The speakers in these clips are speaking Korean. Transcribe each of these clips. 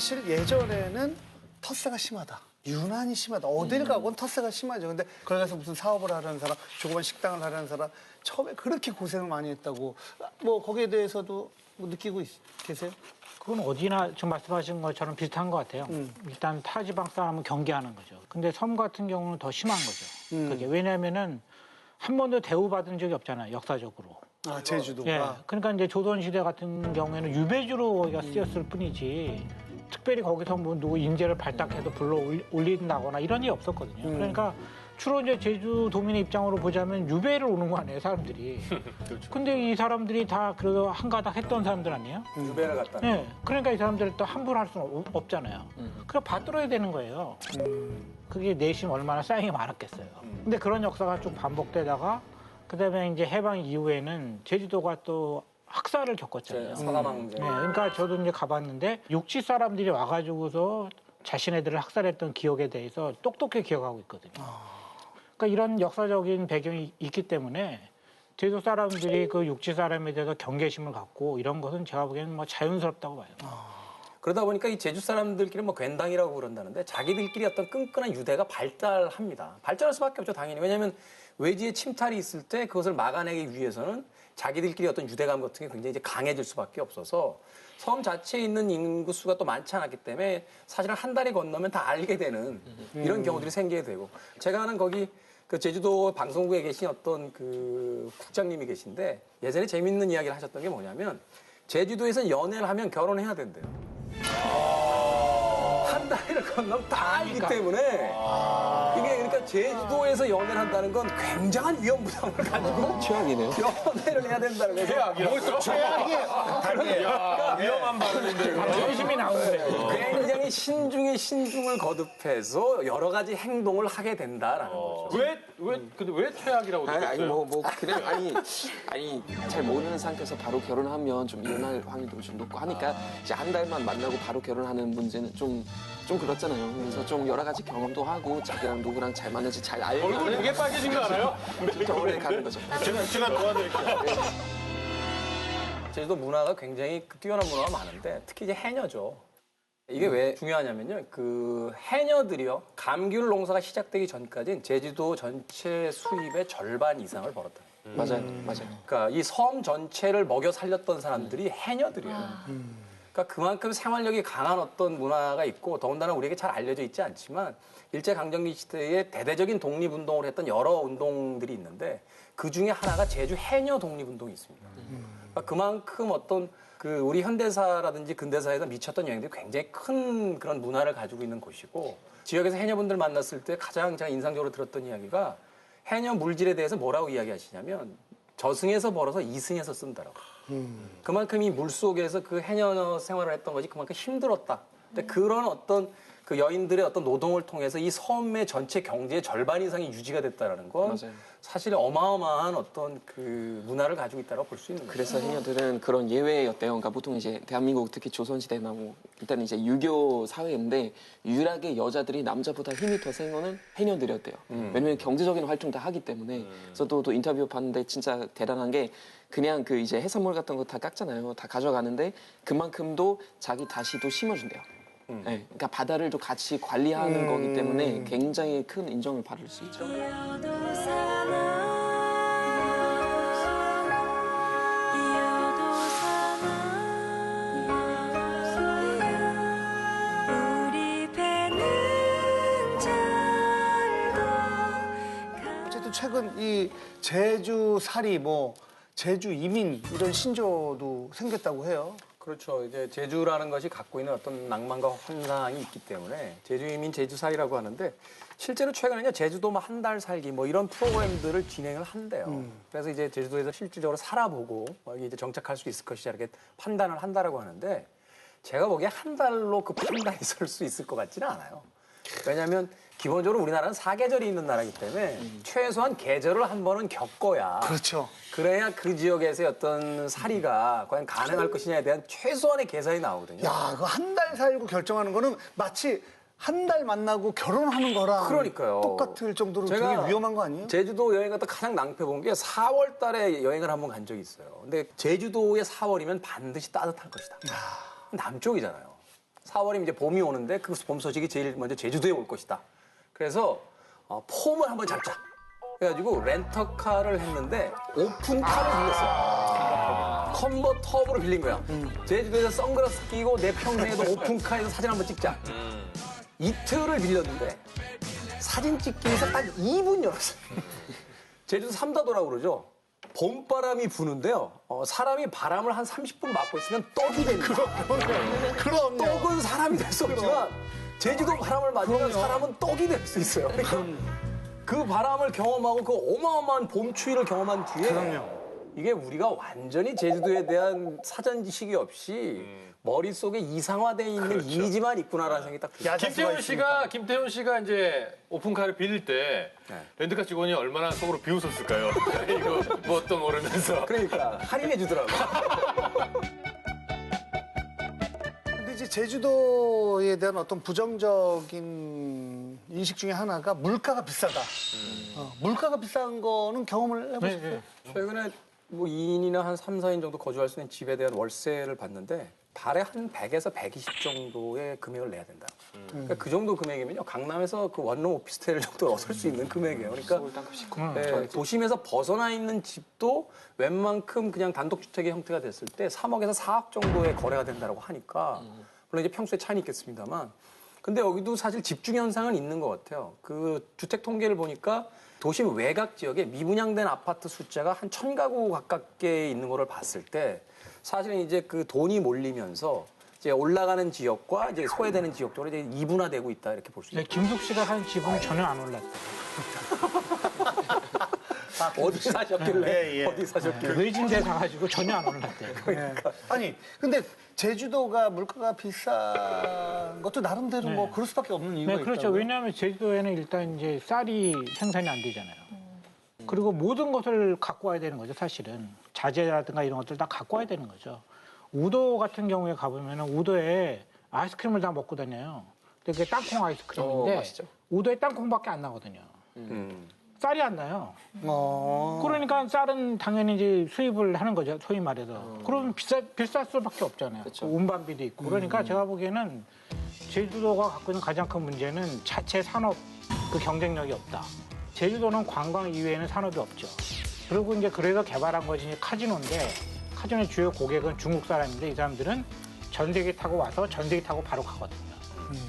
사실 예전에는 텃세가 심하다. 유난히 심하다. 어딜 가건 텃세가 심하죠. 근데 거기 가서 무슨 사업을 하려는 사람, 조그만 식당을 하려는 사람 처음에 그렇게 고생을 많이 했다고. 뭐 거기에 대해서도 뭐 느끼고 계세요? 그건 어디나 지금 말씀하신 것처럼 비슷한 것 같아요. 일단 타 지방 사람은 경계하는 거죠. 근데 섬 같은 경우는 더 심한 거죠. 그게 왜냐하면은 한 번도 대우받은 적이 없잖아요, 역사적으로. 아, 제주도가. 예. 그러니까 이제 조선시대 같은 경우에는 유배주로 거기가 쓰였을 뿐이지 특별히 거기서 뭐 누구 인재를 발탁해서 불러 올린다거나 이런 일이 없었거든요. 그러니까 주로 이제 제주도민의 입장으로 보자면 유배를 오는 거 아니에요, 사람들이. 그렇죠. 근데 이 사람들이 다 그 한가닥 했던 사람들 아니에요? 유배를 갔다. 네. 그러니까 이 사람들을 또 함부로 할 수는 없잖아요. 그래서 받들어야 되는 거예요. 그게 내심 얼마나 쌓임이 많았겠어요. 근데 그런 역사가 좀 반복되다가 그다음에 이제 해방 이후에는 제주도가 또 학살을 겪었잖아요. 사과망제. 네. 그러니까 저도 이제 가봤는데 육지 사람들이 와가지고서 자신애들을 학살했던 기억에 대해서 똑똑히 기억하고 있거든요. 그러니까 이런 역사적인 배경이 있기 때문에 제주 사람들이 그 육지 사람에 대해서 경계심을 갖고 이런 것은 제가 보기에는 뭐 자연스럽다고 봐요. 그러다 보니까 이 제주 사람들끼리 뭐 괜당이라고 그런다는데 자기들끼리 어떤 끈끈한 유대가 발달합니다. 발전할 수밖에 없죠, 당연히. 왜냐하면 외지의 침탈이 있을 때 그것을 막아내기 위해서는 자기들끼리 어떤 유대감 같은 게 굉장히 이제 강해질 수밖에 없어서 섬 자체에 있는 인구수가 또 많지 않았기 때문에 사실은 한 다리 건너면 다 알게 되는 이런 경우들이 생기게 되고 제가 아는 거기 그 제주도 방송국에 계신 어떤 그 국장님이 계신데 예전에 재밌는 이야기를 하셨던 게 뭐냐면 제주도에서 연애를 하면 결혼해야 된대요. 한 다리를 건너면 다 알기 때문에 이게 그러니까 제주도에서 연애를 한다는 건 굉장한 위험부담을 가지고 최악이네요. 연애를 해야 된다는 거죠. 최악이라고. 최악이야. 위험한 발언인데. 자존심이 나오는데. 굉장히 신중에 신중을 거듭해서 여러 가지 행동을 하게 된다라는 거죠. 근데 왜 최악이라고 아니 느꼈어요? 그냥 아니 잘 모르는 상태에서 바로 결혼하면 좀 이혼할 확률도 좀 높고 하니까 이제 한 달만 만나고 바로 결혼하는 문제는 좀 그렇잖아요. 그래서 좀 여러 가지 경험도 하고 자기랑 누구랑 잘 맞는지 잘 얼굴 알면 되게 빨개진 거 알아요? 좀 오래 가는 거죠. 제가 도와드릴게요. 제주도 문화가 굉장히 뛰어난 문화가 많은데 특히 이제 해녀죠. 이게 왜 중요하냐면요. 그 해녀들이요. 감귤 농사가 시작되기 전까지는 제주도 전체 수입의 절반 이상을 벌었다. 맞아요. 그러니까 이 섬 전체를 먹여 살렸던 사람들이 해녀들이에요. 그러니까 그만큼 생활력이 강한 어떤 문화가 있고 더군다나 우리에게 잘 알려져 있지 않지만 일제강점기 시대에 대대적인 독립운동을 했던 여러 운동들이 있는데 그중에 하나가 제주 해녀 독립운동이 있습니다. 그러니까 그만큼 어떤 그 우리 현대사라든지 근대사에서 미쳤던 영향들이 굉장히 큰 그런 문화를 가지고 있는 곳이고 지역에서 해녀분들 만났을 때 가장 제가 인상적으로 들었던 이야기가 해녀 물질에 대해서 뭐라고 이야기하시냐면 저승에서 벌어서 이승에서 쓴다라고. 그만큼 이 물속에서 그 해녀 생활을 했던 것이 그만큼 힘들었다. 근데 그런 어떤 그 여인들의 어떤 노동을 통해서 이 섬의 전체 경제의 절반 이상이 유지가 됐다라는 건 맞아요. 사실 어마어마한 어떤 그 문화를 가지고 있다고 볼 수 있는 거죠. 그래서 해녀들은 그런 예외였대요. 그러니까 보통 이제 대한민국 특히 조선시대나 뭐 일단 이제 유교 사회인데 유일하게 여자들이 남자보다 힘이 더 센 거는 해녀들이었대요. 왜냐면 경제적인 활동 다 하기 때문에. 그래서 또 인터뷰 봤는데 진짜 대단한 게 그냥 그 이제 해산물 같은 거 다 깎잖아요. 다 가져가는데 그만큼도 자기 다시도 심어준대요. 네, 그러니까 바다를 또 같이 관리하는 거기 때문에 굉장히 큰 인정을 받을 수 있죠. 어쨌든 최근 이 제주살이 뭐 제주 이민 이런 신조도 생겼다고 해요. 그렇죠. 이제 제주라는 것이 갖고 있는 어떤 낭만과 환상이 있기 때문에 제주 이민 제주살이라고 하는데 실제로 최근에는 제주도 뭐 한 달 살기 뭐 이런 프로그램들을 진행을 한대요. 그래서 이제 제주도에서 실질적으로 살아보고 여기 이제 정착할 수 있을 것이다 이렇게 판단을 한다라고 하는데 제가 보기에 한 달로 그 판단이 설 수 있을 것 같지는 않아요. 왜냐하면 기본적으로 우리나라는 사계절이 있는 나라이기 때문에 최소한 계절을 한 번은 겪어야 그렇죠. 그래야 그 지역에서의 어떤 살이가 과연 가능할 것이냐에 대한 최소한의 계산이 나오거든요. 야, 그 한 달 살고 결정하는 거는 마치 한 달 만나고 결혼하는 거랑 그러니까요. 똑같을 정도로 되게 제가 위험한 거 아니에요? 제주도 여행 갔다 가장 낭패 본 게 4월 달에 여행을 한번 간 적이 있어요. 근데 제주도의 4월이면 반드시 따뜻할 것이다. 남쪽이잖아요. 4월이면 이제 봄이 오는데 그 봄 소식이 제일 먼저 제주도에 올 것이다. 그래서 폼을 한번 잡자. 그래가지고 렌터카를 했는데 오픈카를 빌렸어요. 컨버터블을 빌린 거야. 제주도에서 선글라스 끼고 내 평생에도 오픈카에서 사진 한번 찍자. 이틀을 빌렸는데 사진 찍기 위해서 딱 2분 열었어요. 제주도 삼다도라고 그러죠. 봄바람이 부는데요. 사람이 바람을 한 30분 맞고 있으면 떡이 됩니다. 그럼요. 떡은 사람이 될 수 없지만 제주도 바람을 맞으면 사람은 떡이 될 수 있어요. 그러니까 그 바람을 경험하고 그 어마어마한 봄 추위를 경험한 뒤에 이게 우리가 완전히 제주도에 대한 사전 지식이 없이 머릿속에 이상화되어 있는 이미지만 있구나라는 생각이 딱 들어요. 김태훈 씨가 이제 오픈카를 빌릴 때 렌트카 직원이 얼마나 속으로 비웃었을까요? 이거 뭣도 모르면서. 그러니까 할인해 주더라고. 근데 이제 제주도에 대한 어떤 부정적인 인식 중에 하나가 물가가 비싸다. 물가가 비싼 거는 경험을 해보셨어요? 최근에 뭐 2인이나 한 3, 4인 정도 거주할 수 있는 집에 대한 월세를 봤는데 달에 한 100에서 120 정도의 금액을 내야 된다. 그러니까 그 정도 금액이면요. 강남에서 그 원룸 오피스텔 정도로 설 수 있는 금액이에요. 그러니까 네, 도심에서 벗어나 있는 집도 웬만큼 그냥 단독주택의 형태가 됐을 때 3억에서 4억 정도의 거래가 된다고 하니까 물론 이제 평수의 차이는 있겠습니다만 근데 여기도 사실 집중 현상은 있는 것 같아요. 그 주택 통계를 보니까 도심 외곽 지역에 미분양된 아파트 숫자가 한 1,000가구 가깝게 있는 거를 봤을 때 사실은 이제 그 돈이 몰리면서 이제 올라가는 지역과 이제 소외되는 지역적으로 이제 이분화되고 있다 이렇게 볼 수 있어요. 김숙 씨가 한 집은 전혀 안 올랐다. 어디 사셨길래? 예. 어디 사셨길래? 외진데 사가지고 전혀 안 올랐대. 아니, 근데 제주도가 물가가 비싼 것도 나름대로 뭐 그럴 수밖에 없는 이유가 네, 그렇죠. 있다고요? 왜냐하면 제주도에는 일단 이제 쌀이 생산이 안 되잖아요. 그리고 모든 것을 갖고 와야 되는 거죠, 사실은. 자재라든가 이런 것들 다 갖고 와야 되는 거죠. 우도 같은 경우에 가보면 우도에 아이스크림을 다 먹고 다녀요. 근데 그게 땅콩 아이스크림인데 맛있죠. 우도에 땅콩밖에 안 나거든요. 쌀이 안 나요. 그러니까 쌀은 당연히 이제 수입을 하는 거죠, 소위 말해서. 그러면 비쌀 수밖에 없잖아요. 그쵸. 운반비도 있고. 그러니까 제가 보기에는 제주도가 갖고 있는 가장 큰 문제는 자체 산업 그 경쟁력이 없다. 제주도는 관광 이외에는 산업이 없죠. 그리고 이제 그래서 개발한 것이 이제 카지노인데 카지노의 주요 고객은 중국 사람인데 이 사람들은 전세기 타고 와서 전세기 타고 바로 가거든요.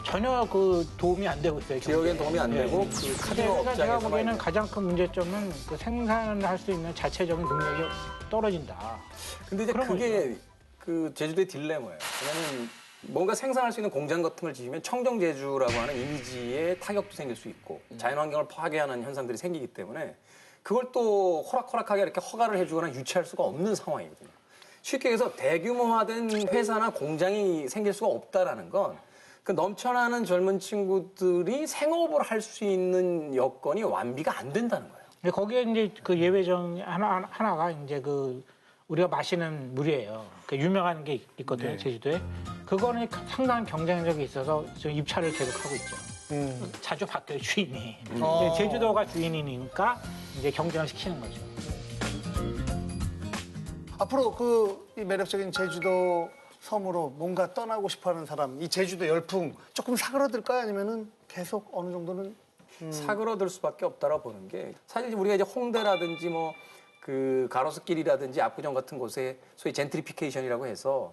전혀 그 도움이 안 되고 있어요. 지역엔 도움이 안 되고 그 그래서 카지노 제가 업장에서만 보기에는 있는. 가장 큰 문제점은 그 생산을 할 수 있는 자체적인 능력이 떨어진다. 근데 이제 그런 그게 그 제주도의 딜레마예요. 왜냐면 뭔가 생산할 수 있는 공장 같은 걸 지으면 청정 제주라고 하는 이미지에 타격도 생길 수 있고 자연환경을 파괴하는 현상들이 생기기 때문에 그걸 또 호락호락하게 이렇게 허가를 해주거나 유치할 수가 없는 상황이거든요. 쉽게 해서 대규모화된 회사나 공장이 생길 수가 없다라는 건 그 넘쳐나는 젊은 친구들이 생업을 할 수 있는 여건이 완비가 안 된다는 거예요. 근데 거기에 이제 그 예외적 하나가 이제 그 우리가 마시는 물이에요. 그 유명한 게 있거든요, 제주도에. 그거는 상당한 경쟁력이 있어서 지금 입찰을 계속하고 있죠. 자주 바뀌어요, 주인이. 이제 제주도가 주인이니까 이제 경쟁을 시키는 거죠. 앞으로 이 매력적인 제주도 섬으로 뭔가 떠나고 싶어하는 사람, 이 제주도 열풍 조금 사그러들까요? 아니면은 계속 어느 정도는 사그러들 수밖에 없다라고 보는 게 사실 우리가 이제 홍대라든지 뭐 그 가로수길이라든지 압구정 같은 곳에 소위 젠트리피케이션이라고 해서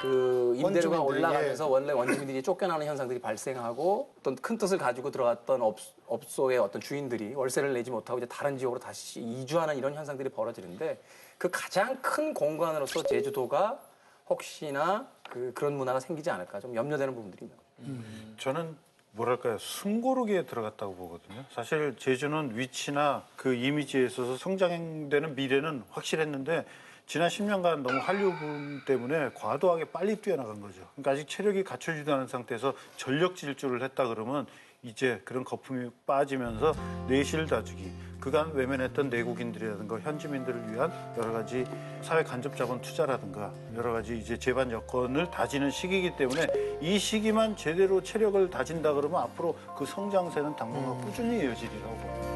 그 임대료가 원주민들이, 올라가면서 원래 원주민들이 쫓겨나는 현상들이 발생하고 어떤 큰 뜻을 가지고 들어갔던 업소의 어떤 주인들이 월세를 내지 못하고 이제 다른 지역으로 다시 이주하는 이런 현상들이 벌어지는데 그 가장 큰 공간으로서 제주도가 혹시나 그런 문화가 생기지 않을까 좀 염려되는 부분들이 있는 거예요. 저는 뭐랄까요, 숨고르기에 들어갔다고 보거든요. 사실 제주는 위치나 그 이미지에 있어서 성장되는 미래는 확실했는데 지난 10년간 너무 한류붐 때문에 과도하게 빨리 뛰어나간 거죠. 그러니까 아직 체력이 갖춰지지 않은 상태에서 전력 질주를 했다 그러면 이제 그런 거품이 빠지면서 내실 다지기, 그간 외면했던 내국인들이라든가 현지민들을 위한 여러 가지 사회 간접 자본 투자라든가 여러 가지 이제 제반 여건을 다지는 시기이기 때문에 이 시기만 제대로 체력을 다진다 그러면 앞으로 그 성장세는 당분간 꾸준히 이어지리라고 봅니다.